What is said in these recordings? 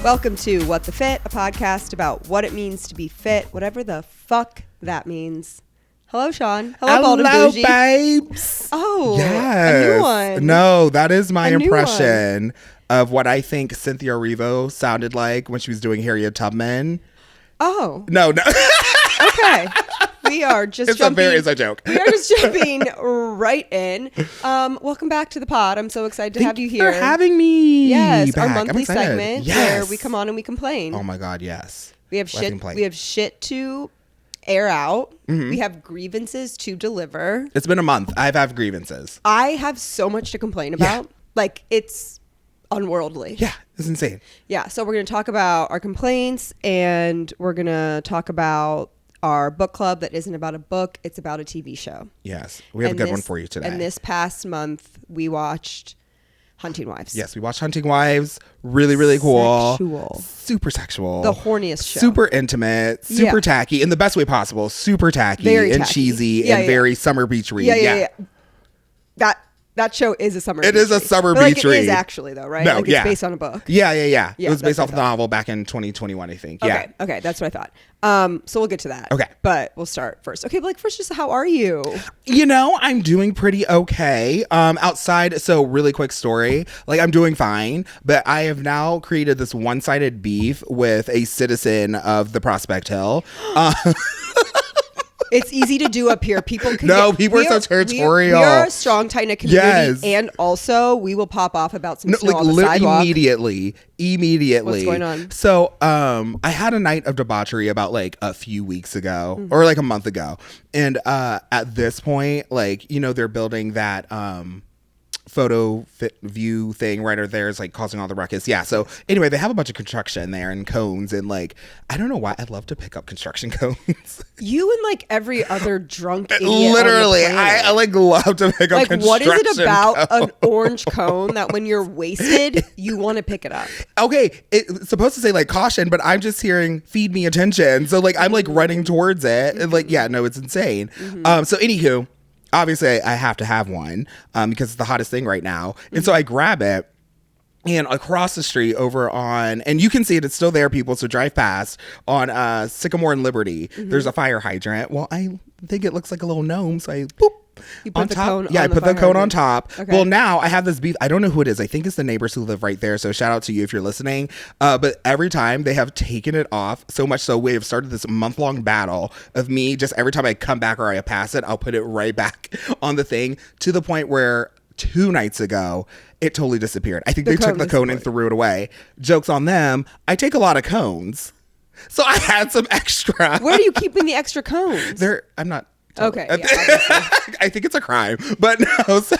Welcome to What the Fit, a podcast about what it means to be fit, whatever the fuck that means. Hello, Shaun. Hello, Bougie. Babes. Oh, yes. a new one. No, that is my A new impression of what I think Cynthia Erivo sounded like when she was doing Harriet Tubman. Oh. No. Okay. We are just It's a joke. We are just jumping right in. Welcome back to the pod. I'm so excited to have you here. Thanks for having me. Yes, back. our monthly segment where we Yes. come on and we complain. Oh my God, yes. We have shit to air out. Mm-hmm. We have grievances to deliver. It's been a month. I've had grievances. I have so much to complain about. Like, it's unworldly. Yeah, it's insane. Yeah, so we're going to talk about our complaints, and we're going to talk about our book club that isn't about a book, it's about a TV show. Yes, we have a good one for you today. And this past month, we watched Hunting Wives. Yes, we watched Hunting Wives. Really, really cool. Sexual. Super sexual. The horniest show. Super intimate. Super tacky in the best way possible. Super tacky and cheesy and very summer beach read. Yeah. That show is a summer beach read. It is a summer beach read. It is actually, though, right? No, like, it's based on a book. Yeah. It was based off the novel back in 2021, I think. Yeah. Okay, that's what I thought. So we'll get to that. Okay. But we'll start first. Okay, but like first, just how are you? You know, I'm doing pretty okay. Outside, so really quick story. Like, I'm doing fine, but I have now created this one-sided beef with a citizen of the Prospect Hill. It's easy to do up here. People can people are so territorial. We are a strong, tight-knit community. Yes. And also, we will pop off about some snow on the sidewalk. Immediately. What's going on? So, I had a night of debauchery about like a few weeks ago or like a month ago. And at this point, like, you know, they're building that photo fit view thing right over there is like causing all the ruckus. Yeah. So anyway, they have a bunch of construction there and cones, and like, I don't know why I love to pick up construction cones. You and like every other drunk idiot literally on the planet. I like love to pick up like, construction what is it about cone? an orange cone that when you're wasted you want to pick it up? Okay, it's supposed to say like caution, but I'm just hearing feed me attention. So like I'm like running towards it, and like, yeah, no, it's insane. So anywho, obviously, I have to have one because it's the hottest thing right now. And so I grab it, and across the street over on, and you can see it, it's still there, people, so drive past, on Sycamore and Liberty, there's a fire hydrant. Well, I think it looks like a little gnome, so I boop. You put the cone I put the cone on top. Okay. Well, now I have this beef. I don't know who it is. I think it's the neighbors who live right there. So shout out to you if you're listening. But every time they have taken it off, so much so we have started this month-long battle of me just every time I come back or I pass it, I'll put it right back on the thing, to the point where 2 nights ago, it totally disappeared. I think they took the cone and threw it away. Joke's on them. I take a lot of cones. So I had some extra. Where are you keeping the extra cones? I'm not. Okay. Yeah, I think it's a crime, but no. So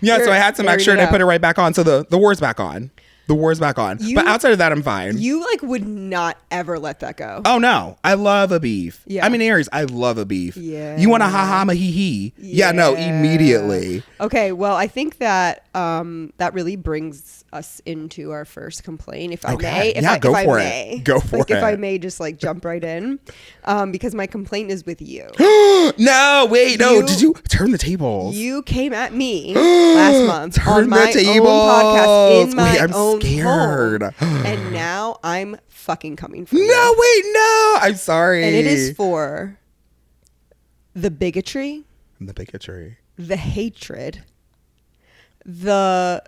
yeah, so I had some extra and I put it right back on. So the war's back on. The war's back on. But outside of that, I'm fine. You like would not ever let that go. Oh no, I love a beef. Yeah. I'm an Aries. I love a beef. Yeah. You want a ha ha ma hee hee? Yeah. No, immediately. Okay. Well, I think that that really brings us into our first complaint, if I may. Go for it. If I may just like jump right in, because my complaint is with you. No, wait, no. Did you turn the tables? You came at me last month on my own podcast in my own home, and now I'm fucking coming for you. No, wait, no. I'm sorry. And it is for the bigotry, the hatred, the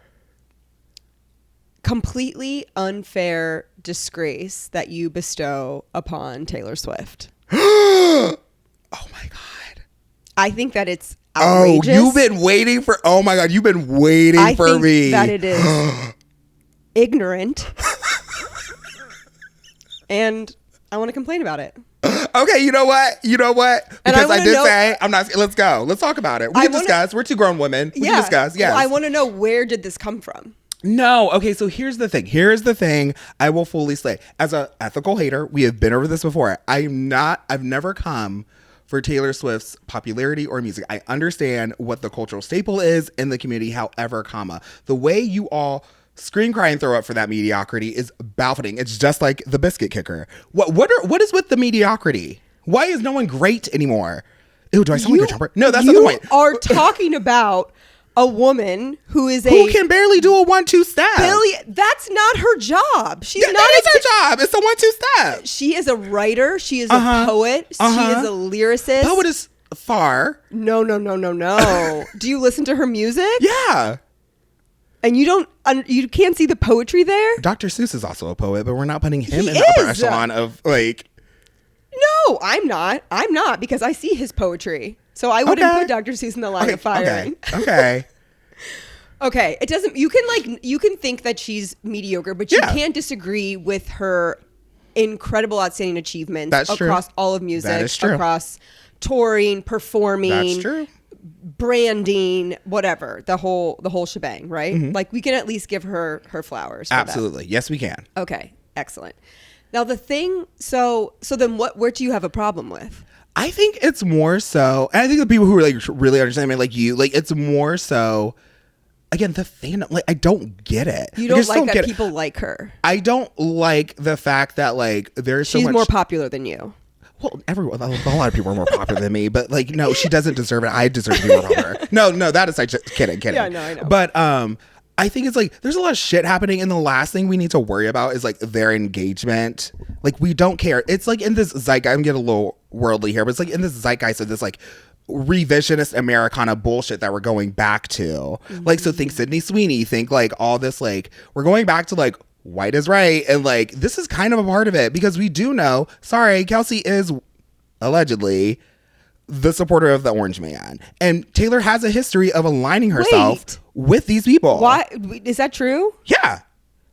completely unfair disgrace that you bestow upon Taylor Swift. Oh my God. I think that it's outrageous. Oh, you've been waiting for, oh my God, you've been waiting for me. I think that it is ignorant. And I want to complain about it. Okay, you know what? Because I did say, I'm not, let's go. Let's talk about it. We can discuss. We're 2 grown women. We can discuss. Yes. Well, I want to know, where did this come from? No. Okay, so here's the thing. I will fully say, as an ethical hater, we have been over this before. I've never come for Taylor Swift's popularity or music. I understand what the cultural staple is in the community. However, the way you all scream, cry, and throw up for that mediocrity is baffling. It's just like the biscuit kicker. What is with the mediocrity? Why is no one great anymore? Ew, do I sound like a jumper? No, that's not the point. You are talking about a woman who can barely do a 1-2 step. That's not her job. She's not. That is her job. It's a 1-2 step. She is a writer. She is a poet. She is a lyricist. Poet is far. No. Do you listen to her music? Yeah. And you can't see the poetry there? Dr. Seuss is also a poet, but we're not putting him in the upper echelon of like. No, I'm not because I see his poetry. So I wouldn't put Dr. Seuss in the line of firing. Okay. Okay. It doesn't, you can think that she's mediocre, but you can't disagree with her incredible, outstanding achievements across all of music, across touring, performing. That's true. Branding, whatever, the whole shebang, right? Mm-hmm. Like we can at least give her flowers. Absolutely. Yes, we can. Okay. Excellent. Now the thing, so then where do you have a problem with? I think it's more so, and I think the people who are like really understand me, like you, like it's more so, again, the fandom, like I don't get it. You don't like that people like her. I don't like the fact that like there's so much. She's more popular than you. Well, a lot of people are more popular than me, but like, no, she doesn't deserve it. I deserve to be more popular. No, that is like just kidding. Yeah, no, I know. But I think it's like there's a lot of shit happening, and the last thing we need to worry about is like their engagement. Like we don't care. It's like in this zeitgeist. I'm getting a little worldly here, but it's like in this zeitgeist of this like revisionist Americana bullshit that we're going back to. Mm-hmm. Like, so think Sydney Sweeney. Think like all this like we're going back to like white is right, and like this is kind of a part of it because we do know. Sorry, Kelsey is allegedly the supporter of the Orange Man, and Taylor has a history of aligning herself with these people. Why is that true? Yeah,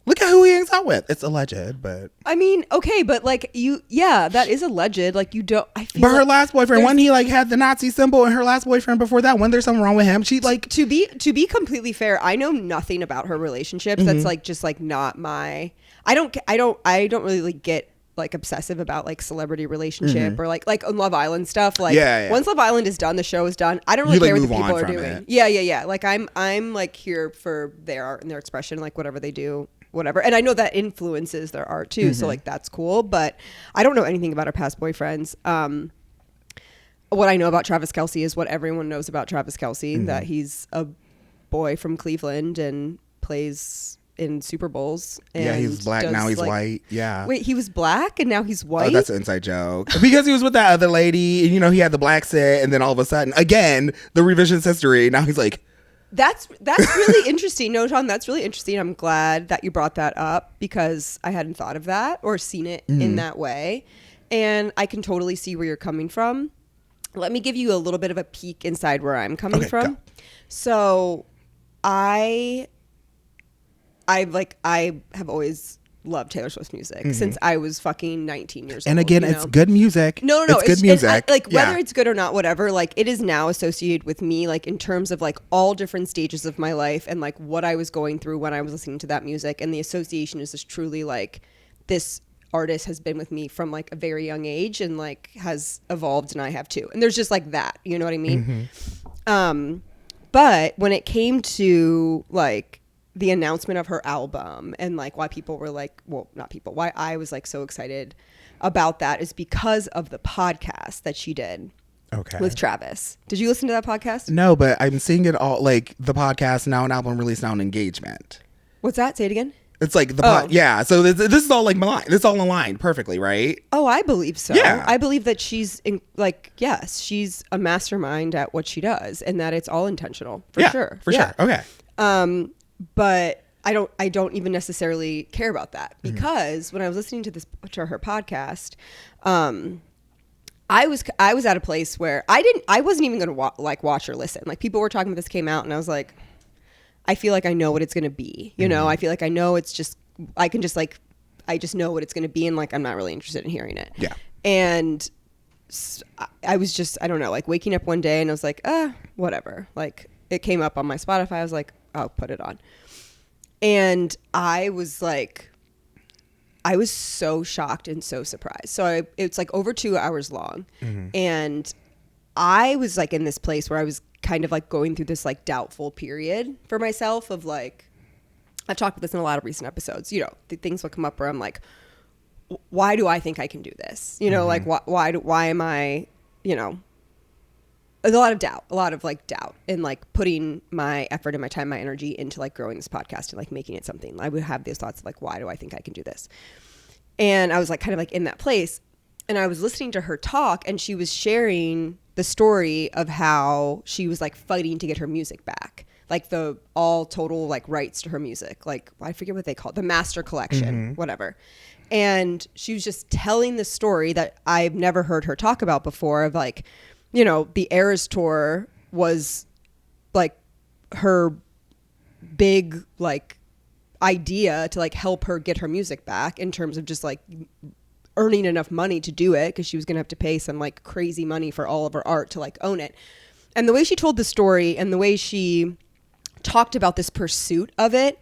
look at who he hangs out with. It's alleged, but I mean, okay, but like that is alleged. Like you don't. I feel. But her last boyfriend, when he like had the Nazi symbol, and her last boyfriend before that, when there's something wrong with him, she like to be completely fair. I know nothing about her relationships. Mm-hmm. That's like just like not my. I don't really like get like obsessive about like celebrity relationship or like on Love Island stuff. Like once Love Island is done, the show is done. I don't really care what the people are doing. Yeah. Like I'm like here for their art and their expression, like whatever they do, whatever. And I know that influences their art too. Mm-hmm. So like that's cool. But I don't know anything about her past boyfriends. What I know about Travis Kelce is what everyone knows about Travis Kelce, that he's a boy from Cleveland and plays in Super Bowls. And he's black, now he's white. Yeah. Wait, he was black and now he's white? Oh, that's an inside joke. Because he was with that other lady, and you know, he had the black set, and then all of a sudden, again, the revisionist history, now he's like... That's really interesting. No, Shaun, that's really interesting. I'm glad that you brought that up because I hadn't thought of that or seen it in that way. And I can totally see where you're coming from. Let me give you a little bit of a peek inside where I'm coming from. Go. So I have always loved Taylor Swift's music since I was fucking 19 years old. And again, it's good music. No. It's good music. Whether it's good or not, whatever, like it is now associated with me, like in terms of like all different stages of my life and like what I was going through when I was listening to that music. And the association is just truly like this artist has been with me from like a very young age and like has evolved, and I have too. And there's just like that, you know what I mean? But when it came to like the announcement of her album and like why people were like, well, not people, why I was like so excited about that is because of the podcast that she did with Travis. Did you listen to that podcast? No, but I'm seeing it all, like the podcast, now an album release, now an engagement. What's that? Say it again. It's like the yeah. So this is all like aligned. This all aligned perfectly, right? Oh, I believe so. Yeah. I believe that she's yes, she's a mastermind at what she does, and that it's all intentional for sure. For sure. Okay. But I don't even necessarily care about that because when I was listening to her podcast, I was at a place where I wasn't even going to watch or listen. Like people were talking about this came out, and I was like, I feel like I know what it's going to be. You know, I feel like I know it's just, I just know what it's going to be. And like, I'm not really interested in hearing it. Yeah. And I was just, I don't know, like waking up one day and I was like, whatever. Like it came up on my Spotify. I was like, I'll put it on. And I was so shocked and so surprised. So it's like over 2 hours long. And I was like in this place where I was kind of like going through this like doubtful period for myself of like, I've talked about this in a lot of recent episodes, you know, the things will come up where I'm like, why do I think I can do this? You know, like why am I, you know, a lot of like doubt in like putting my effort and my time, my energy into like growing this podcast and like making it something. I would have these thoughts of like, why do I think I can do this? And I was like kind of like in that place, and I was listening to her talk, and she was sharing the story of how she was like fighting to get her music back, like the all total like rights to her music, like I forget what they call it, the master collection, whatever. And she was just telling the story that I've never heard her talk about before of like, you know, the Eras tour was like her big like idea to like help her get her music back in terms of just like earning enough money to do it, because she was gonna have to pay some like crazy money for all of her art to like own it. And the way she told the story and the way she talked about this pursuit of it,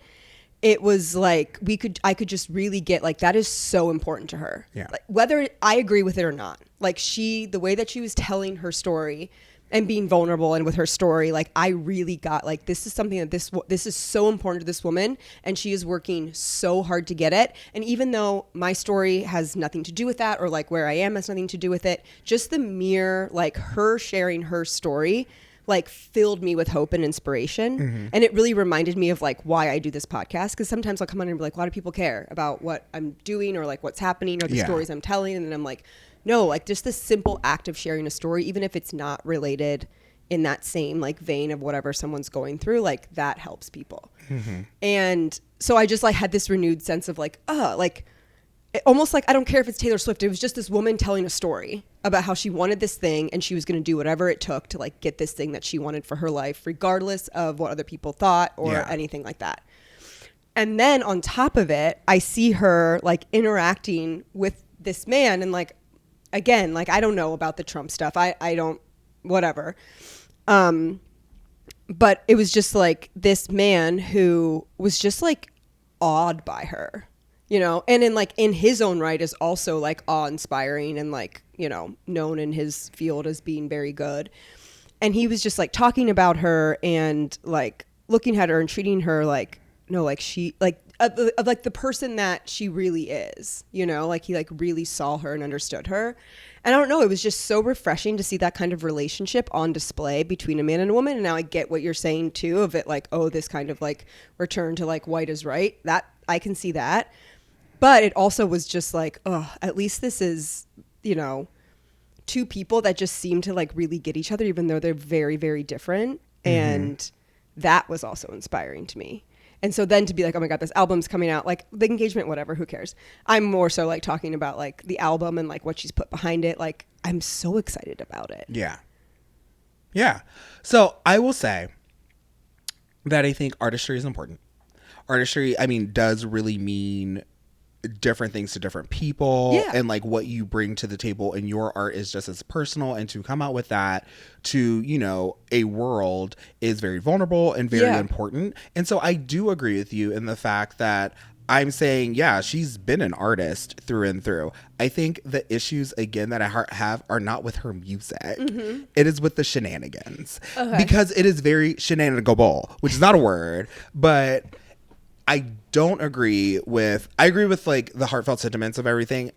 it was like I could just really get like that is so important to her. Yeah. Like, whether I agree with it or not, like the way that she was telling her story and being vulnerable and with her story, like I really got like this is something that this is so important to this woman, and she is working so hard to get it. And even though my story has nothing to do with that, or like where I am has nothing to do with it, just the mere like her sharing her story like filled me with hope and inspiration. And it really reminded me of like why I do this podcast, because sometimes I'll come on and be like, a lot of people care about what I'm doing or like what's happening or the stories I'm telling, and then I'm like, no, like just the simple act of sharing a story, even if it's not related in that same like vein of whatever someone's going through, like that helps people. And so I just like had this renewed sense of like, like almost like I don't care if it's Taylor Swift. It was just this woman telling a story about how she wanted this thing, and she was going to do whatever it took to like get this thing that she wanted for her life, regardless of what other people thought or anything like that. And then on top of it, I see her like interacting with this man, and like, again, like I don't know about the Trump stuff. I don't, whatever. But it was just like this man who was just like awed by her, you know, and in his own right is also like awe-inspiring and like, you know, known in his field as being very good. And he was just like talking about her and like looking at her and treating her like, no, like she, like, of like the person that she really is, you know, like he like really saw her and understood her. And I don't know, it was just so refreshing to see that kind of relationship on display between a man and a woman. And now I get what you're saying too, of it like, oh, this kind of like return to like white is right. That I can see that. But it also was just like, oh, at least this is, you know, two people that just seem to like really get each other, even though they're very, very different. And that was also inspiring to me. And so then to be like, oh my God, this album's coming out, like the engagement, whatever, who cares? I'm more so like talking about like the album and like what she's put behind it. Like I'm so excited about it. Yeah. Yeah. So I will say that I think artistry is important. Artistry, I mean, does really mean different things to different people, and like what you bring to the table in your art is just as personal, and to come out with that to, you know, a world is very vulnerable and very important. And so I do agree with you in the fact that I'm saying, yeah, she's been an artist through and through. I think the issues again that I have are not with her music. It is with the shenanigans, because it is very shenanigable, which is not a word, but I agree with like the heartfelt sentiments of everything.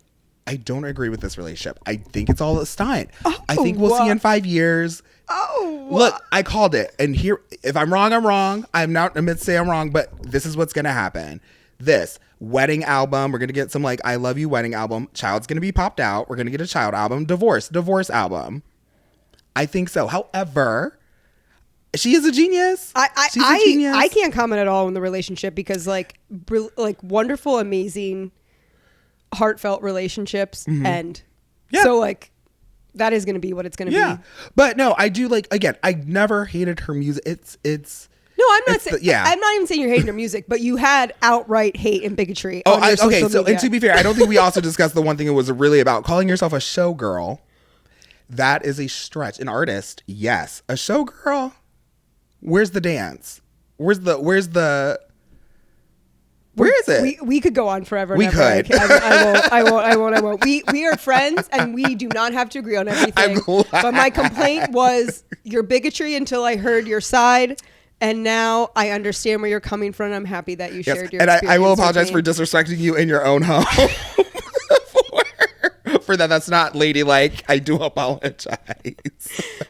I don't agree with this relationship. I think it's all a stunt. I think we'll see in 5 years. Look, I called it. And here, if I'm wrong, I'm wrong. I'm not admit to say I'm wrong, but this is what's going to happen. This wedding album, we're going to get some like I Love You wedding album. Child's going to be popped out. We're going to get a child album. Divorce album. I think so. However, she is a genius. I can't comment at all on the relationship, because like wonderful, amazing, heartfelt relationships end. So like that is going to be what it's going to be. But no, I do like, again, I never hated her music. It's no, I'm not saying. I'm not even saying you're hating her music, but you had outright hate and bigotry. Okay. So, and to be fair, I don't think we also discussed the one thing it was really about calling yourself a showgirl. That is a stretch. An artist, yes. A showgirl. Where's the dance? Where is it? We could go on forever. We could. I won't. We are friends, and we do not have to agree on everything. But my complaint was your bigotry until I heard your side. And now I understand where you're coming from. I'm happy that you shared your experience. And I will apologize for disrespecting you in your own home for that. That's not ladylike. I do apologize.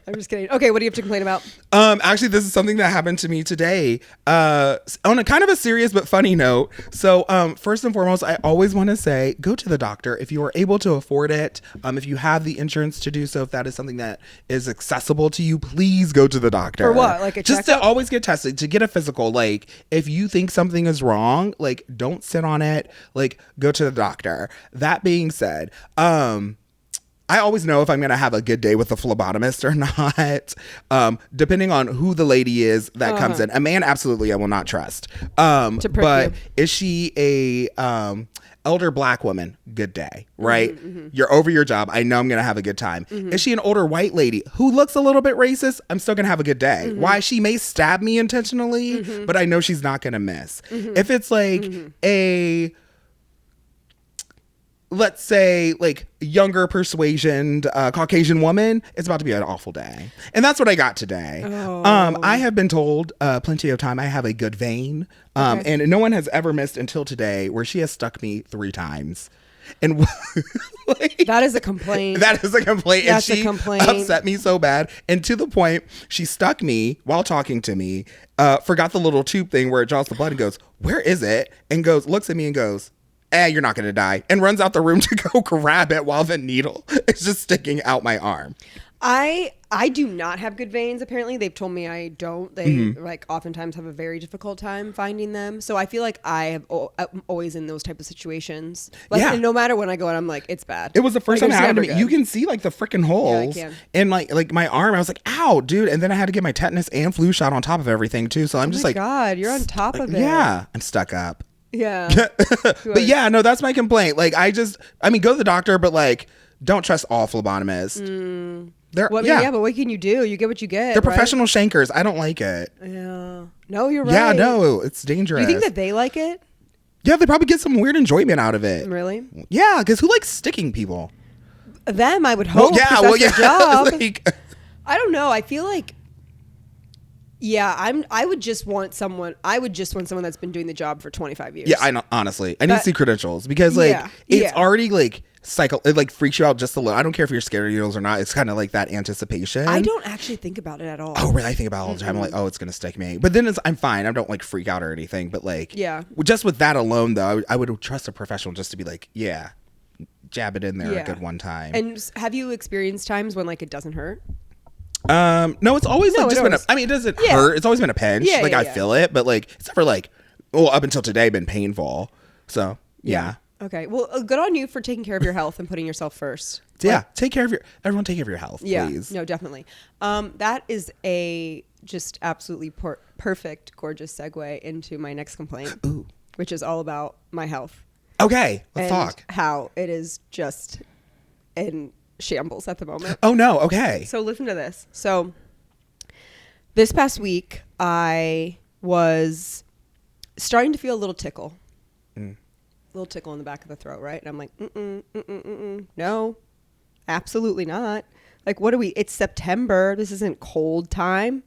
I'm just kidding. Okay, what do you have to complain about? Actually, this is something that happened to me today. On a kind of a serious but funny note. So, first and foremost, I always want to say, go to the doctor if you are able to afford it. If you have the insurance to do so, if that is something that is accessible to you, please go to the doctor. For what? Like a just checkup? to always get tested, to get a physical. Like, if you think something is wrong, like, don't sit on it. Like, go to the doctor. That being said, I always know if I'm going to have a good day with a phlebotomist or not, depending on who the lady is that comes in. A man, absolutely, I will not trust. But is she a elder black woman? Good day, right? You're over your job. I know I'm going to have a good time. Is she an older white lady who looks a little bit racist? I'm still going to have a good day. Why? She may stab me intentionally, but I know she's not going to miss. If it's like a... let's say like younger persuasioned Caucasian woman, it's about to be an awful day. And that's what I got today. I have been told plenty of time I have a good vein. And no one has ever missed until today, where she has stuck me 3 times. And like, that is a complaint. That is a complaint. That's and she a complaint. upset me so bad. And to the point, she stuck me while talking to me, forgot the little tube thing where it draws the blood and goes, "Where is it?" And goes, looks at me and goes, "You're not going to die," and runs out the room to go grab it while the needle is just sticking out my arm. I do not have good veins. Apparently, they've told me I don't. They like oftentimes have a very difficult time finding them. So I feel like I'm always in those type of situations. Like, and no matter when I go in, I'm like, it's bad. It was the first time it happened to me. Good. You can see like the freaking holes and like my arm. I was like, "Ow, dude!" And then I had to get my tetanus and flu shot on top of everything too. So I'm just like, God, you're on top of it. Yeah, I'm stuck up. Yeah. But yeah, no, that's my complaint. Like, go to the doctor, but like, don't trust all phlebotomists. But what can you do? You get what you get. They're professional shankers. I don't like it. Yeah. No, you're right. Yeah, no, it's dangerous. You think that they like it? Yeah, they probably get some weird enjoyment out of it. Really? Yeah, because who likes sticking people? Them, I would hope. Well, that's their job. Like, I don't know. I feel like, I would just want someone that's been doing the job for 25 years. Yeah, I know. Honestly, I need to see credentials because it's already like it like freaks you out just a little. I don't care if you're scared of needles or not. It's kind of like that anticipation. I don't actually think about it at all. Oh, really? I think about it all the time. I'm like, oh, it's gonna stick me. But then I'm fine. I don't like freak out or anything. But like, just with that alone, though, I would trust a professional just to be like, jab it in there a good one time. And have you experienced times when like it doesn't hurt? No, it's always like just been it doesn't hurt. It's always been a pinch. I feel it, but like it's never like, up until today been painful. So yeah. Okay. Well, good on you for taking care of your health and putting yourself first. Yeah. Everyone take care of your health, please. No, definitely. That is a just absolutely perfect, gorgeous segue into my next complaint, which is all about my health. Okay. Let's talk. How it is just in shambles at the moment. Oh no. Okay. So listen to this. So this past week I was starting to feel a little tickle. Little tickle in the back of the throat, right? And I'm like, no, absolutely not. Like, it's September. This isn't cold time.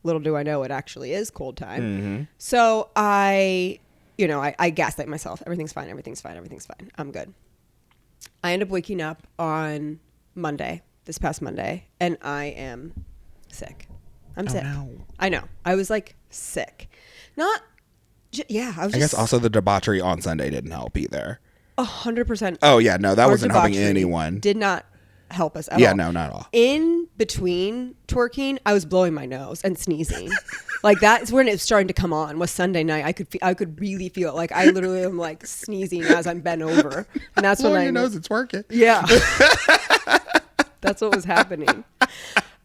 Little do I know it actually is cold time. So I gaslight myself. Everything's fine. I'm good. I end up waking up on this past Monday, and I am sick. I'm sick. No. I know. I was like sick. I guess also the debauchery on Sunday didn't help either. 100%. Oh yeah, no, that wasn't helping anyone. Did not help us at all. No, not at all. In between twerking, I was blowing my nose and sneezing. Like that's when it was starting to come on. Was Sunday night. I could really feel it. Like I literally am like sneezing as I'm bent over, and that's when your nose. It's working. Yeah, that's what was happening.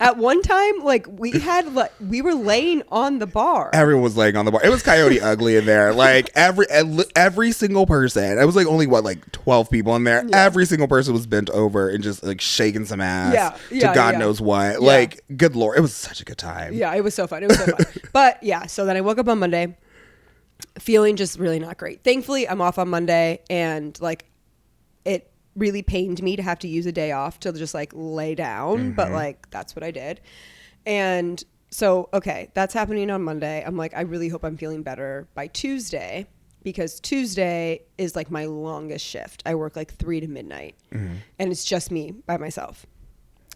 At one time, like we were laying on the bar. Everyone was laying on the bar. It was Coyote Ugly in there. Like every single person. It was like only 12 people in there. Yeah. Every single person was bent over and just like shaking some ass. To God knows what. Yeah. Like, good Lord, it was such a good time. Yeah, it was so fun. But yeah, so then I woke up on Monday, feeling just really not great. Thankfully, I'm off on Monday, and like it really pained me to have to use a day off to just like lay down, but like that's what I did. And so that's happening on Monday. I'm like, I really hope I'm feeling better by Tuesday. because Tuesday is like my longest shift. I work like 3 to midnight and it's just me by myself.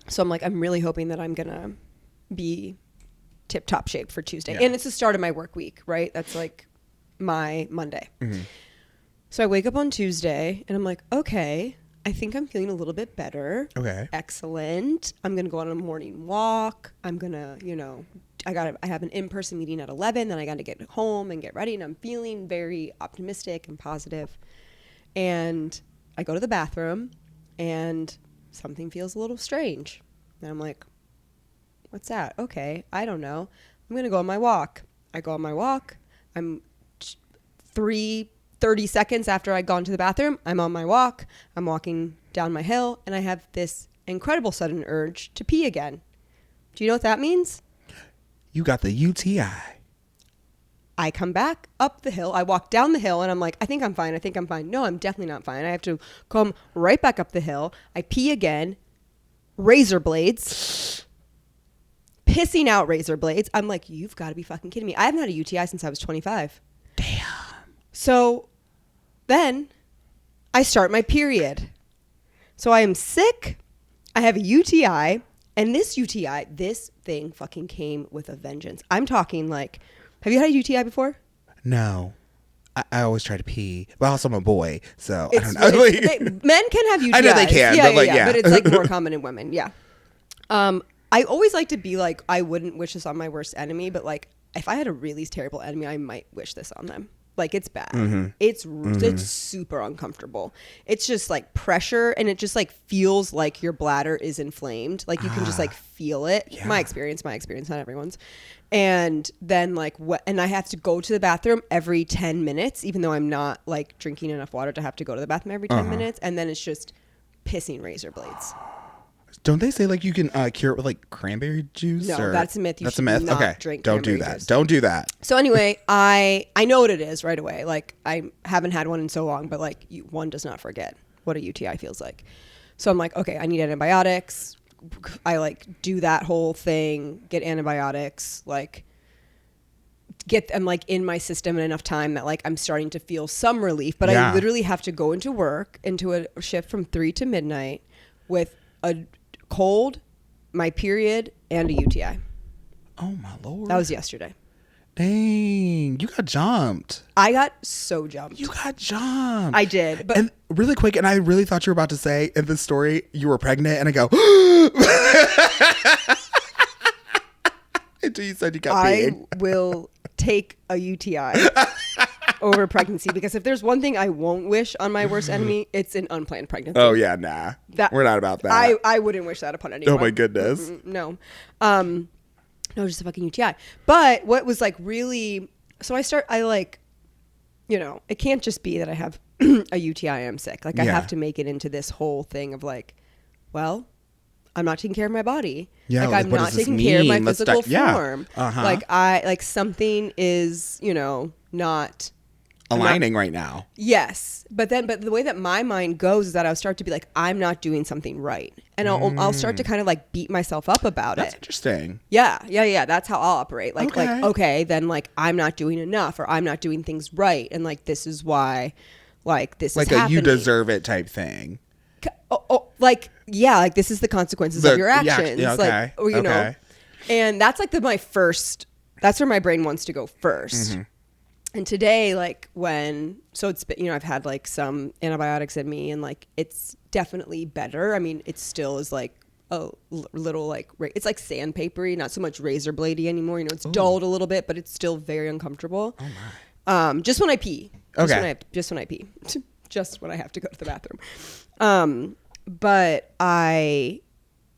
So I'm like, I'm really hoping that I'm going to be tip top shape for Tuesday. And it's the start of my work week, right? That's like my Monday. So I wake up on Tuesday and I'm like, okay, I think I'm feeling a little bit better. Okay. Excellent. I'm going to go on a morning walk. I'm going to, you know, I have an in-person meeting at 11, then I got to get home and get ready, and I'm feeling very optimistic and positive. And I go to the bathroom and something feels a little strange. And I'm like, what's that? Okay, I don't know. I'm going to go on my walk. I go on my walk. I'm 30 seconds after I'd gone to the bathroom, I'm on my walk. I'm walking down my hill, and I have this incredible sudden urge to pee again. Do you know what that means? You got the UTI. I come back up the hill. I walk down the hill and I'm like, I think I'm fine. No, I'm definitely not fine. I have to come right back up the hill. I pee again. Razor blades. Pissing out razor blades. I'm like, you've got to be fucking kidding me. I haven't had a UTI since I was 25. Damn. So then I start my period. So I am sick. I have a UTI. And this UTI, this thing fucking came with a vengeance. I'm talking like, have you had a UTI before? No. I always try to pee. But also I'm a boy, so I don't know. Men can have UTIs. I know they can, but like, yeah. But it's like more common in women, yeah. I always like to be like, I wouldn't wish this on my worst enemy, but like, if I had a really terrible enemy, I might wish this on them. Like, it's bad. It's super uncomfortable. It's just like pressure, and it just like feels like your bladder is inflamed. Like you can just like feel it. Yeah. My experience, not everyone's. And then like and I have to go to the bathroom every 10 minutes, even though I'm not like drinking enough water to have to go to the bathroom every 10 minutes. And then it's just pissing razor blades. Don't they say like you can cure it with like cranberry juice? No, that's a myth. That's a myth. Not drink don't do that. Juice. Don't do that. So anyway, I know what it is right away. Like I haven't had one in so long, but like one does not forget what a UTI feels like. So I'm like, okay, I need antibiotics. I like do that whole thing, get antibiotics, like get them like in my system in enough time that like I'm starting to feel some relief. But I literally have to go into work, into a shift from 3 to midnight with a cold, my period, and a UTI. Oh my Lord. That was yesterday. Dang, you got jumped. I got so jumped. You got jumped. I did. But and really quick, and I really thought you were about to say in the story you were pregnant, and I go until you said you got peeing. I will take a UTI over pregnancy, because if there's one thing I won't wish on my worst enemy, it's an unplanned pregnancy. Oh yeah, nah. We're not about that. I wouldn't wish that upon anyone. Oh my goodness. No. No, just a fucking UTI. But what was like really, so I like, you know, it can't just be that I have a UTI and I'm sick. Like I have to make it into this whole thing of like, well, I'm not taking care of my body. Yeah, like I'm not taking care of my physical form. Like something is, you know, not aligning right now. Yes. But the way that my mind goes is that I'll start to be like, I'm not doing something right. And I'll start to kind of like beat myself up about That's interesting. Yeah. That's how I'll operate. Like, okay, then like I'm not doing enough, or I'm not doing things right. And like, this is why like this is happening. Like a you deserve it type thing. Like this is the consequences of your actions. Yeah, okay. Like, or, you know, and that's like that's where my brain wants to go first. And today, like it's, you know, I've had like some antibiotics in me, and like it's definitely better. I mean, it still is like a little like, it's like sandpapery, not so much razor bladey anymore. You know, it's dulled a little bit, but it's still very uncomfortable. Oh my. Just when I pee. Just when I pee. Just when I have to go to the bathroom. But I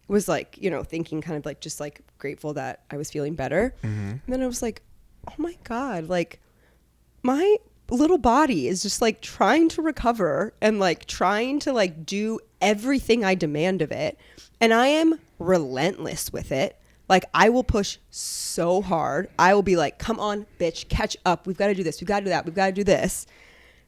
was like, you know, thinking kind of like just like grateful that I was feeling better. And then I was like, oh my God, like my little body is just like trying to recover and like trying to like do everything I demand of it. And I am relentless with it. Like I will push so hard. I will be like, come on, bitch, catch up. We've got to do this. We've got to do that. We've got to do this.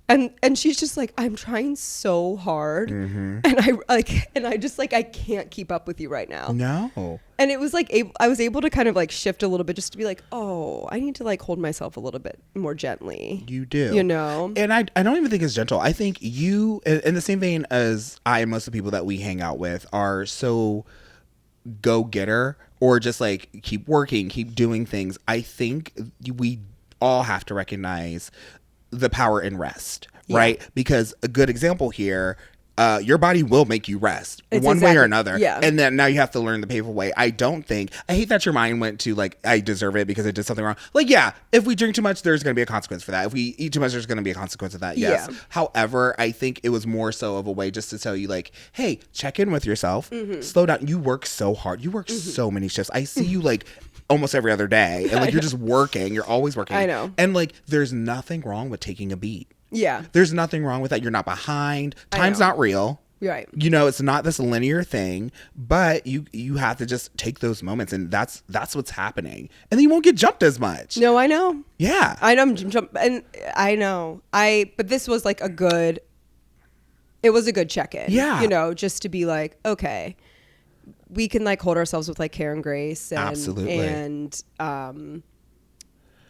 And she's just like, I'm trying so hard, and I just like, I can't keep up with you right now. No. And it was like, I was able to kind of like shift a little bit, just to be like, oh, I need to like hold myself a little bit more gently. You do. You know? And I don't even think it's gentle. I think you, in the same vein as I and most of the people that we hang out with, are so go-getter, or just like keep working, keep doing things. I think we all have to recognize the power in rest, right? Because a good example here, your body will make you rest one way or another. Yeah. And then now you have to learn the painful way. I hate that your mind went to like, I deserve it because I did something wrong. Like, yeah, if we drink too much, there's going to be a consequence for that. If we eat too much, there's going to be a consequence of that. Yes. Yeah. However, I think it was more so of a way just to tell you like, hey, check in with yourself, slow down. You work so hard. You work so many shifts. I see you like almost every other day, and like you're just working. You're always working. I know. And like, there's nothing wrong with taking a beat. Yeah. There's nothing wrong with that. You're not behind. Time's not real. Right. You know, it's not this linear thing, but you have to just take those moments, and that's what's happening. And then you won't get jumped as much. No, I know. Yeah. I know. And I know. But this was like it was a good check-in. Yeah. You know, just to be like, okay, we can like hold ourselves with like care and grace. And, absolutely. And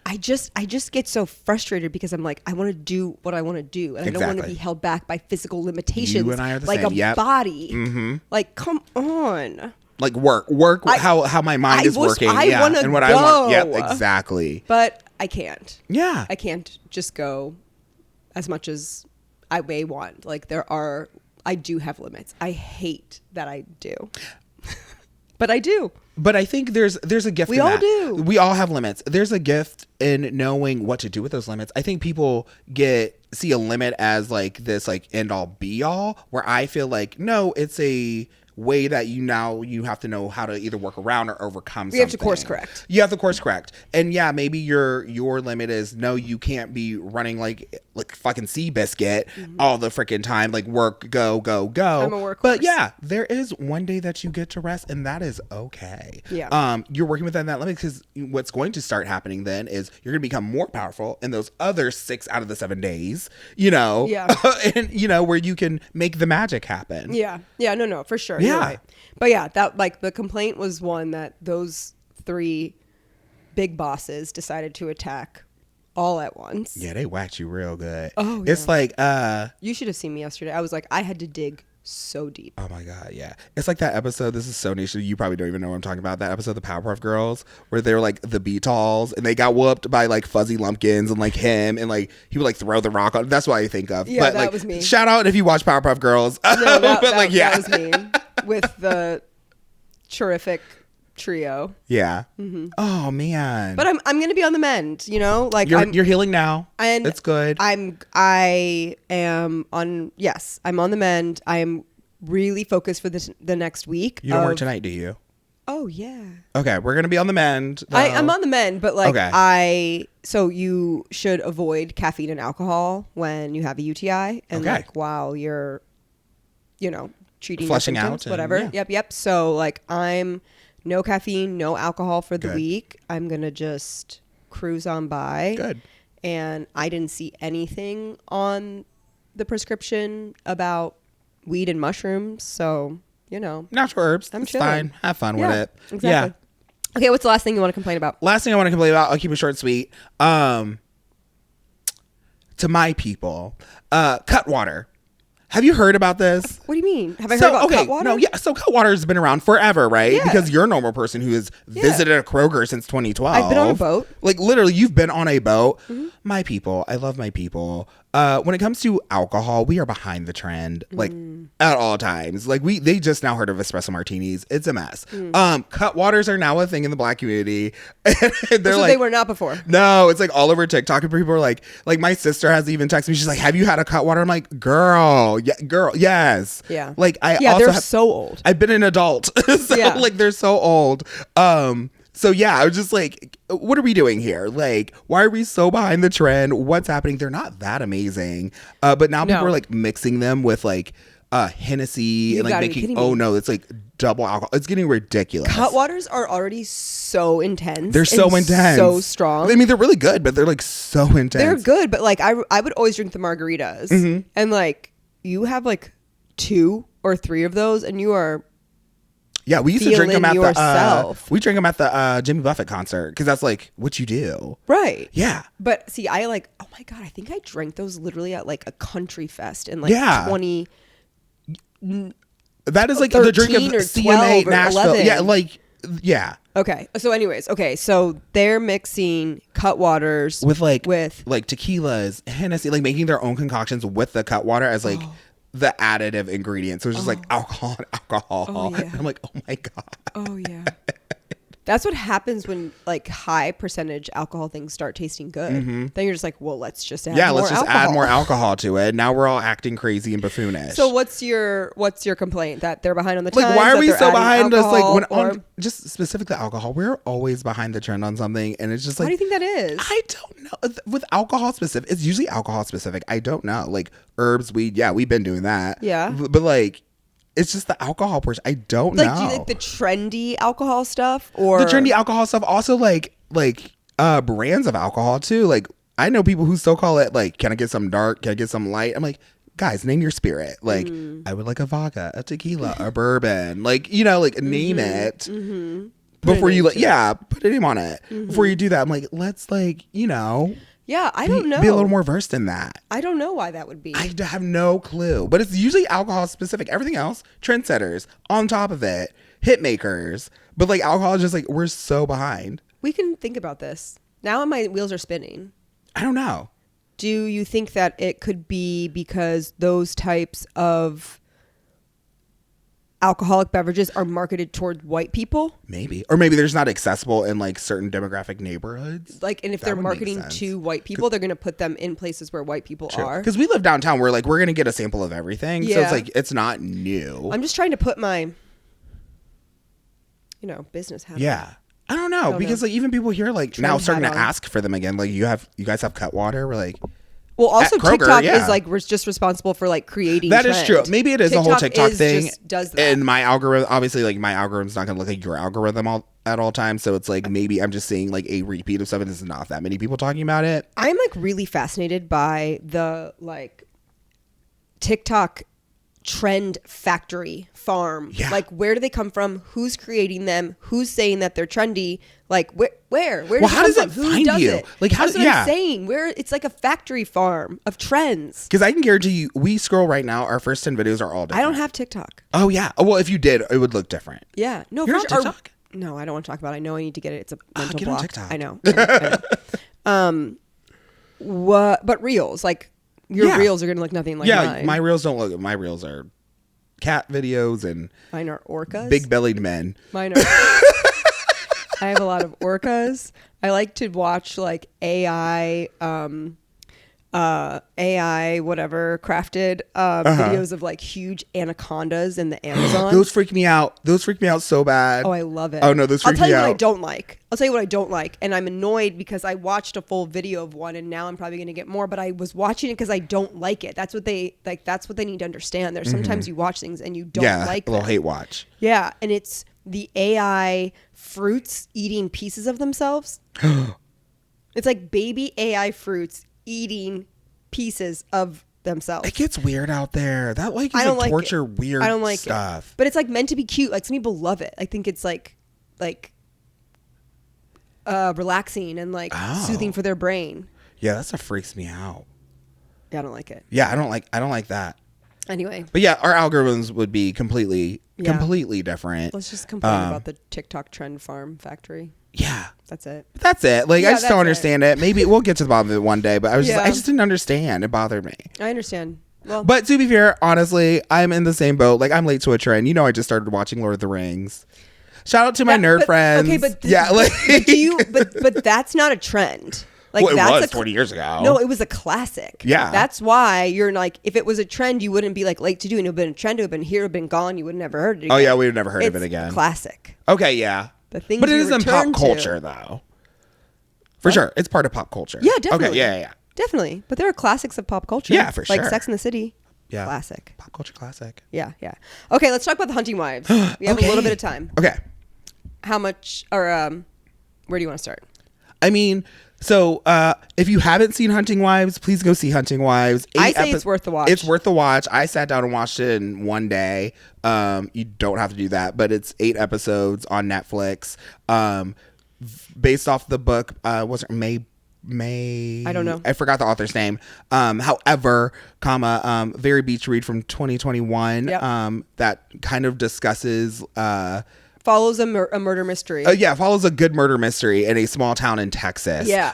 I just get so frustrated because I'm like, I want to do what I want to do, and I don't want to be held back by physical limitations. You and I are the like same. A body. Like, come on. Like work how my mind is working. I want to go. I want. Yep, exactly. But I can't. Yeah. I can't just go as much as I may want. Like I do have limits. I hate that I do. But I do. But I think there's a gift in that. We all do. We all have limits. There's a gift in knowing what to do with those limits. I think people see a limit as like this like end all be all, where I feel like, no, it's a way that you have to know how to either work around or overcome something. You have to course correct. You have to course correct. And yeah, maybe your limit is, no, you can't be running like fucking Seabiscuit all the freaking time, like work, go. I'm a workhorse. But yeah, there is one day that you get to rest, and that is okay. Yeah. You're working within that limit, because what's going to start happening then is you're going to become more powerful in those other 6 out of the 7 days, you know? Yeah. And you know, where you can make the magic happen. Yeah. Yeah. No, for sure. Yeah. You're right. But yeah, that like the complaint was one that those 3 big bosses decided to attack all at once. Yeah, they whacked you real good. Oh, yeah. It's like you should have seen me yesterday. I was like, I had to dig so deep. Oh my god, yeah. It's like that episode, this is so niche, you probably don't even know what I'm talking about, that episode of the Powerpuff Girls, where they were like the Beatles, and they got whooped by like Fuzzy Lumpkins, and like him, and like he would like throw the rock on. That's what I think of. Yeah, but that like, was me. Shout out if you watch Powerpuff Girls. No, but like, yeah, that was me with the terrific trio. Yeah. Oh man. But I'm gonna be on the mend, you know, like you're healing now, and it's good. I'm on the mend. I am really focused for the next week. You don't work tonight, do you? Oh yeah. Okay, we're gonna be on the mend. I'm on the mend, but like okay. So you should avoid caffeine and alcohol when you have a UTI, and like while you're, you know, treating flushing your symptoms, out, whatever. Yep. So like I'm no caffeine, no alcohol for the week. I'm gonna just cruise on by. Good. And I didn't see anything on the prescription about weed and mushrooms, so you know, natural herbs. I'm it's chilling. Fine. Have fun with it. Exactly. Yeah. Okay, what's the last thing you want to complain about? Last thing I want to complain about, I'll keep it short and sweet. To my people, Cutwater. Have you heard about this? What do you mean? Have I heard about Cutwater? No, yeah. So Cutwater has been around forever, right? Yeah. Because you're a normal person who has visited a Kroger since 2012. I've been on a boat. Like literally, you've been on a boat. My people, I love my people. When it comes to alcohol, we are behind the trend, like at all times. Like they just now heard of espresso martinis. It's a mess. Cutwaters are now a thing in the Black community. They were not before. No, it's like all over TikTok, and people are like my sister has even texted me. She's like, "Have you had a Cutwater?" I'm like, "Girl, yes." Yeah. Like they're so old. I've been an adult, so like they're so old. So yeah, I was just like, what are we doing here? Like, why are we so behind the trend? What's happening? They're not that amazing. But now people are like mixing them with like Hennessy and like gotta be making kidding oh me. no, it's like double alcohol. It's getting ridiculous. Cutwaters are already so intense. They're so intense, so strong. I mean, they're really good, but they're like so intense. They're good, but like I would always drink the margaritas, and like you have like 2 or 3 of those, and you are. Yeah, we used to drink them at yourself. we drank them at the Jimmy Buffett concert because that's like what you do, right? Yeah, but see, I like. Oh my god, I think I drank those literally at like a country fest in like 20. That is like the drink of CMA Nashville. 11. Yeah, like yeah. Okay. So anyways, so they're mixing Cutwaters with like tequilas, Hennessy, like making their own concoctions with the Cutwater as like the additive ingredient. So it's just like alcohol and alcohol. Oh, yeah. And I'm like, oh my God. Oh yeah. That's what happens when like high percentage alcohol things start tasting good. Then you're just like, well, let's just add more let's just alcohol. add more alcohol to it. Now we're all acting crazy and buffoonish. So what's your complaint? That they're behind on the times? Like, why are we so behind us? Like when or, on just specifically alcohol, we're always behind the trend on something, and it's just like, why do you think that is? I don't know. With alcohol specific, it's usually alcohol specific. I don't know. Like herbs, weed. Yeah, we've been doing that. Yeah, but like. It's just the alcohol portion. I don't know. Do you like the trendy alcohol stuff or the trendy alcohol stuff? Also, like brands of alcohol too. Like I know people who still call it like, can I get some dark? Can I get some light? I'm like, guys, name your spirit. Like I would like a vodka, a tequila, a bourbon. Like like name it before you put a name on it before you do that. I'm like, let's yeah, I don't know. Be a little more versed in that. I don't know why that would be. I have no clue. But it's usually alcohol specific. Everything else, trendsetters on top of it, hit makers. But like alcohol is just like, we're so behind. We can think about this. Now my wheels are spinning. I don't know. Do you think that it could be because those types of alcoholic beverages are marketed toward white people? Maybe. Or maybe they're just not accessible in like certain demographic neighborhoods. Like, and if they're marketing to white people, they're going to put them in places where white people are. Because we live downtown, we're going to get a sample of everything. Yeah. So it's like, it's not new. I'm just trying to put my, business hat. Yeah. I don't know. Because like even people here like now starting to ask for them again. Like you guys have Cutwater. We're like, well, also Kroger, TikTok is like we're just responsible for like creating. That is true. Maybe it is a whole TikTok thing. Just does that. And my algorithm, obviously, like my algorithm's not gonna look like your algorithm at all times. So it's like maybe I'm just seeing like a repeat of stuff, and there's not that many people talking about it. I'm like really fascinated by the like TikTok trend factory farm. Yeah. Like where do they come from? Who's creating them? Who's saying that they're trendy? Like where how does it find you? Like how? That's what I'm saying. Where it's like a factory farm of trends. Because I can guarantee you, we scroll right now. Our first 10 videos are all different. I don't have TikTok. Oh yeah. Well, if you did, it would look different. Yeah. No. You're not TikTok? No, I don't want to talk about it. I know I need to get it. It's a mental get block. on TikTok. I know. But reels, like your reels are gonna look nothing like mine. My reels don't look. My reels are cat videos and mine are orcas. Big bellied men. Mine are. I have a lot of orcas. I like to watch like AI whatever crafted videos of like huge anacondas in the Amazon. Those freak me out. Those freak me out so bad. Oh, I love it. Oh no, those freak me out. I'll tell you what I don't like. I'll tell you what I don't like, and I'm annoyed because I watched a full video of one, and now I'm probably going to get more. But I was watching it because I don't like it. That's what they like. That's what they need to understand. There's sometimes you watch things and you don't like a little them. hate watch. Yeah, and it's the AI fruits eating pieces of themselves. It's like baby AI fruits eating pieces of themselves. It gets weird out there. That like is I don't like like torture it. weird I don't like stuff. it. But it's like meant to be cute. Like some people love it. I think it's like relaxing and like soothing for their brain. Yeah, that's what freaks me out. Yeah, I don't like it. Yeah, I don't like that. Anyway. But yeah, our algorithms would be completely different. Let's just complain about the TikTok trend farm factory. Yeah. That's it. Like, I just don't understand it. Maybe we'll get to the bottom of it one day, but I just didn't understand. It bothered me. I understand. Well, but to be fair, honestly, I'm in the same boat. Like, I'm late to a trend. I just started watching Lord of the Rings. Shout out to my nerd friends. Okay, but but that's not a trend. Like, well, it was 20 years ago. No, it was a classic. Yeah. That's why you're like, if it was a trend, you wouldn't be like late to do. And it would have been a trend, it would have been here, it would have been gone. You would have never heard it again. Oh, yeah, we would have never heard of it again. Classic. Okay, yeah. The things but it is in pop culture, though. For sure. It's part of pop culture. Yeah, definitely. Okay, yeah. Definitely. But there are classics of pop culture. Yeah, for sure. Like Sex and the City. Yeah. Classic. Pop culture classic. Yeah. Okay, let's talk about The Hunting Wives. We have a little bit of time. Okay. How much, or where do you want to start? I mean, so if you haven't seen Hunting Wives, please go see Hunting Wives. I say it's worth the watch. It's worth the watch. I sat down and watched it in one day. You don't have to do that, but it's 8 episodes on Netflix. Based off the book, was it May? I don't know. I forgot the author's name. However, very beach read from 2021. Yep. That kind of discusses Follows a murder mystery. Follows a good murder mystery in a small town in Texas. Yeah.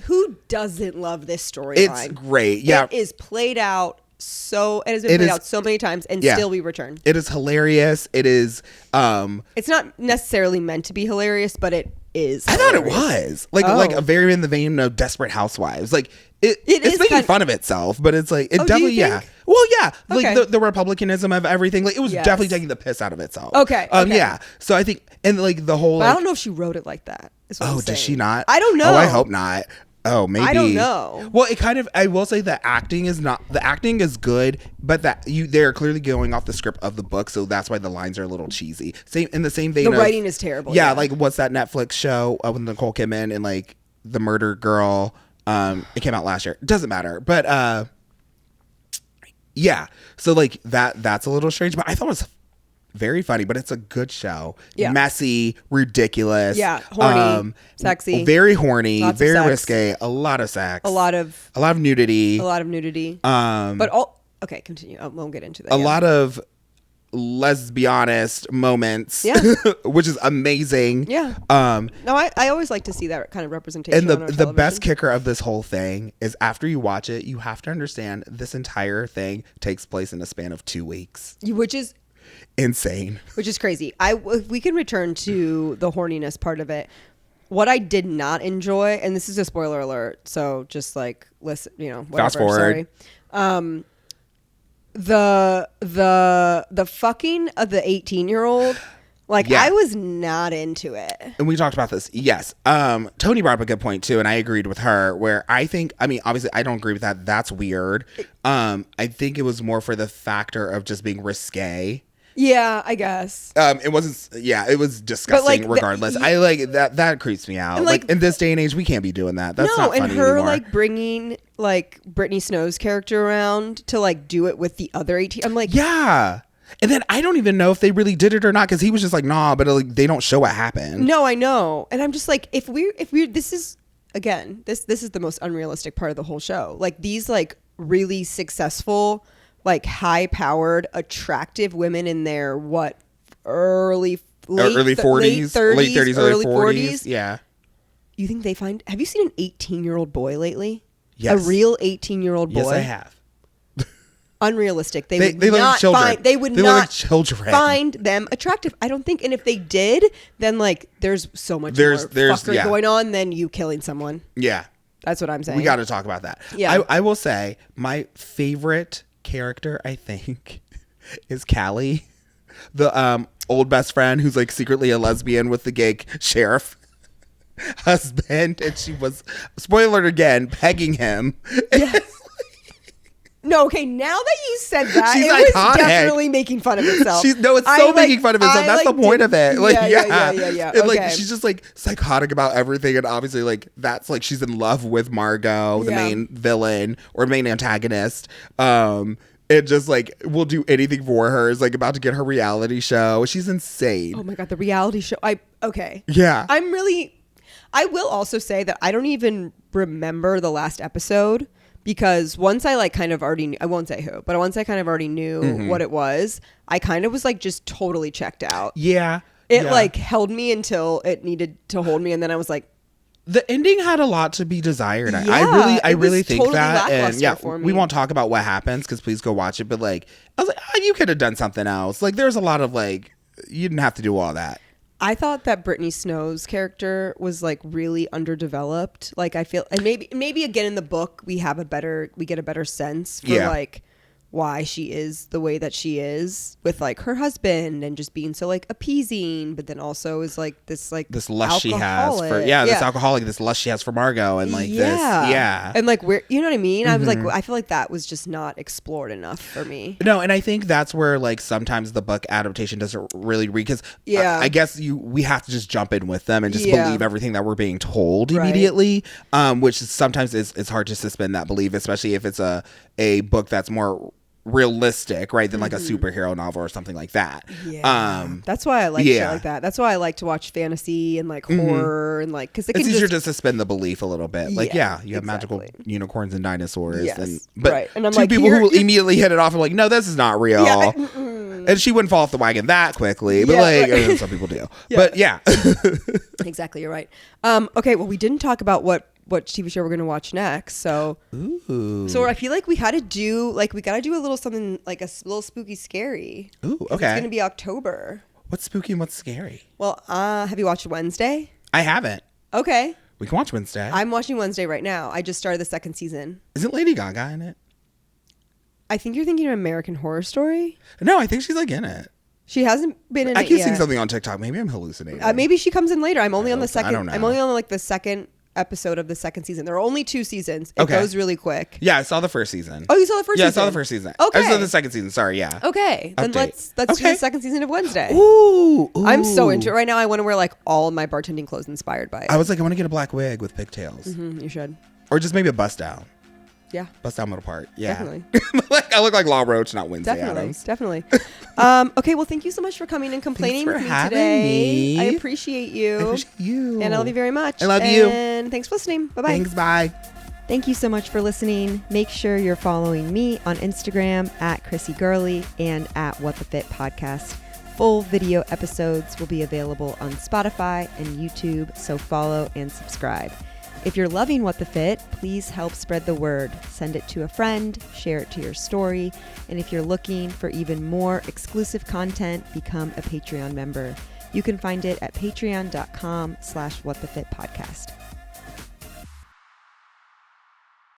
Who doesn't love this storyline? It's great. Yeah. It is played out it has been played out so many times, and still we return. It is hilarious. It is it's not necessarily meant to be hilarious, but it is. I thought it was like a very in the vein of Desperate Housewives. Like it's making fun of itself, but it's like it definitely Well, yeah, okay. like the Republicanism of everything. Like it was definitely taking the piss out of itself. Okay. Yeah. So I think, and like the whole. But I don't know if she wrote it like that. Does she not? I don't know. Oh, I hope not. Oh, maybe. I don't know. Well, it kind of. I will say the acting is good, but they're clearly going off the script of the book, so that's why the lines are a little cheesy. Same in the same vein. The writing is terrible. Yeah, like what's that Netflix show with Nicole Kidman and like the murder girl? It came out last year. It doesn't matter, but yeah. So like that's a little strange, but I thought it was very funny, but it's a good show. Yeah. Messy, ridiculous. Yeah. Horny, sexy. Very horny, very sex. risque, a lot of sex. A lot of nudity. Okay, continue. I won't get into that. A lot of lesbianist moments, which is amazing. Yeah. No, I always like to see that kind of representation. And the best kicker of this whole thing is after you watch it, you have to understand this entire thing takes place in a span of 2 weeks. Which is insane. Which is crazy. If we can return to the horniness part of it, what I did not enjoy, and this is a spoiler alert, so just like listen, whatever. Fast forward. Sorry. The fucking of the 18-year-old, I was not into it. And we talked about this. Yes. Tony brought up a good point too, and I agreed with her. Where obviously I don't agree with that. That's weird. I think it was more for the factor of just being risque. Yeah, I guess. It wasn't. Yeah, it was disgusting. Regardless, I like that. That creeps me out. Like in this day and age, we can't be doing that. That's not funny anymore. And her bringing Brittany Snow's character around to do it with the other 18. I'm like, yeah. And then I don't even know if they really did it or not because he was just like, nah. But they don't show what happened. No, I know. And I'm just like, if we this is again this is the most unrealistic part of the whole show. These really successful, high-powered, attractive women in their early 40s, late 30s, early 40s. Yeah. You think they find? Have you seen an 18-year-old boy lately? Yes. A real 18-year-old boy. Yes, I have. Unrealistic. They would look not like children. find. They would look not like children. find them attractive. I don't think. And if they did, then there's so much more fuckery going on than you killing someone. Yeah. That's what I'm saying. We got to talk about that. Yeah. I will say my favorite character, I think, is Callie, the old best friend who's secretly a lesbian with the gay sheriff husband, and she was, spoiler alert again, pegging him. Yes. No, okay, now that you said that, She's it iconic. was definitely making fun of itself. It's making fun of itself. That's the point of it. Yeah. And, okay. she's just psychotic about everything, and obviously that's she's in love with Margot, the main villain or main antagonist. It just will do anything for her. Is about to get her reality show. She's insane. Oh my god, the reality show. Yeah. I will also say that I don't even remember the last episode. Because once I kind of already knew, I won't say who, but once I kind of already knew what it was, I kind of was just totally checked out. Yeah. It held me until it needed to hold me. And then I was like, the ending had a lot to be desired. Yeah, I really think totally that. And for me. We won't talk about what happens because please go watch it. But I was like, you could have done something else. There's a lot of you didn't have to do all that. I thought that Brittany Snow's character was really underdeveloped. I feel, and maybe again in the book we get a better sense for why she is the way that she is with like her husband and just being so like appeasing, but then also is like this lust she has for this alcoholic, this lust she has for Margot, and like this and like we're, you know what I mean? I was like, I feel like that was just not explored enough for me. No, and I think that's where like sometimes the book adaptation doesn't really read, because I guess we have to just jump in with them and just believe everything that we're being told immediately, which sometimes it's hard to suspend that belief, especially if it's a book that's more realistic, right, than like a superhero novel or something like that. That's why I like shit like that. That's why I like to watch fantasy and like horror, and like, because it's easier to suspend the belief a little bit. Like you have magical unicorns and dinosaurs, and and I'm two people who will immediately hit it off and like, no, this is not real. And she wouldn't fall off the wagon that quickly, but some people do. But exactly, you're right. Okay, well, we didn't talk about what TV show we're going to watch next. So I feel like we got to do a little something, like a little spooky scary. Ooh, okay. It's going to be October. What's spooky and what's scary? Well, have you watched Wednesday? I haven't. Okay. We can watch Wednesday. I'm watching Wednesday right now. I just started the second season. Isn't Lady Gaga in it? I think you're thinking of American Horror Story. No, I think she's like in it. She hasn't been in it yet. I keep seeing something on TikTok. Maybe I'm hallucinating. Maybe she comes in later. I'm only on the second. I don't know. I'm only on like the second episode of the second season. There are only 2 seasons. It goes really quick. Yeah, I saw the first season. Oh, you saw the first season? Yeah, I saw the first season. Okay. I saw the second season. Sorry, yeah. Okay. Then let's do the second season of Wednesday. Ooh. I'm so into it right now. I want to wear like all of my bartending clothes inspired by it. I was like, I want to get a black wig with pigtails. You should. Or just maybe a bust down. Yeah. Bust down middle part. Yeah. Definitely. I look like Law Roach, not Wednesday Addams. Definitely. Okay, well, thank you so much for coming and complaining with me today. I appreciate you. I appreciate you. And I love you very much. I love you. And thanks for listening. Bye-bye. Thanks, bye. Thank you so much for listening. Make sure you're following me on Instagram at Chrissy Gurley and at What the Fit Podcast. Full video episodes will be available on Spotify and YouTube, so follow and subscribe. If you're loving What the Fit, please help spread the word. Send it to a friend, share it to your story, and if you're looking for even more exclusive content, become a Patreon member. You can find it at patreon.com/whatthefitpodcast.